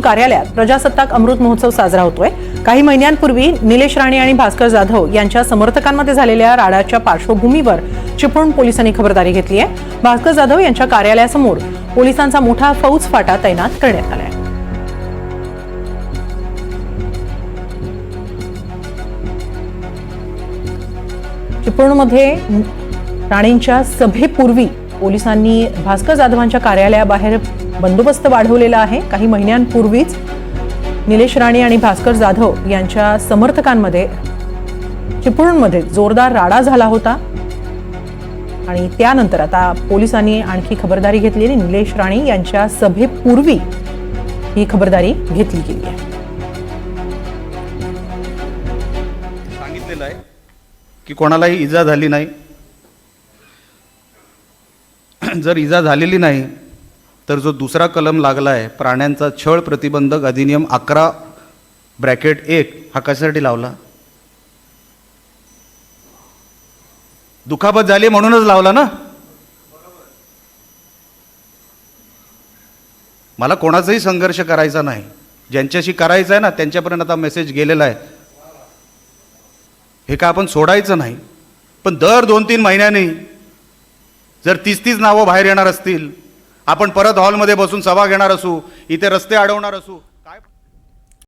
कार्यालयात प्रजासत्ताक अमृत महोत्सव साजरा होतोय। काही महिन्यांपूर्वी निलेश राणे आणि भास्कर जाधव यांच्या समर्थकांमध्ये झालेल्या राडाच्या पार्श्वभूमीवर चिपळूण पोलिसांनी खबरदारी घेतली आहे। भास्कर जाधव यांच्या कार्यालयासमोर पोलिसांचा मोठा फौजफाटा तैनात करण्यात आला आहे। चिपळूणमध्ये राणेंच्या सभेपूर्वी पोलिसांनी भास्कर जाधवांच्या कार्यालयाबाहेर बंदोबस्त वाढवलेला आहे। काही महिन्यांपूर्वीच निलेश राणे आणि भास्कर जाधव यांच्या समर्थकांमध्ये चिपळूणमध्ये जोरदार राडा झाला होता आणि त्यानंतर आता पोलिसांनी आणखी खबरदारी घेतलेली। निलेश राणे यांच्या सभेपूर्वी ही खबरदारी घेतली गेली आहे। सांगितलेलं आहे की कोणालाही इजा झाली नाही। जर इजा झालेली नाही तर जो दुसरा कलम लागला आहे प्राण्यांचा छळ प्रतिबंधक अधिनियम 11(1) हा कशासाठी लावला? दुखापत झाली म्हणूनच लावला ना। मला कोणाचाही संघर्ष करायचा नाही, ज्यांच्याशी करायचा आहे ना त्यांच्यापर्यंत आता मेसेज गेलेला आहे। हे का आपण सोडायचं नाही, पण दर 2-3 महिन्यांनी जर 30 नावं बाहेर येणार असतील, आपण परत हॉलमध्ये बसून सभा घेणार असू, इथे रस्ते अडवणार असू,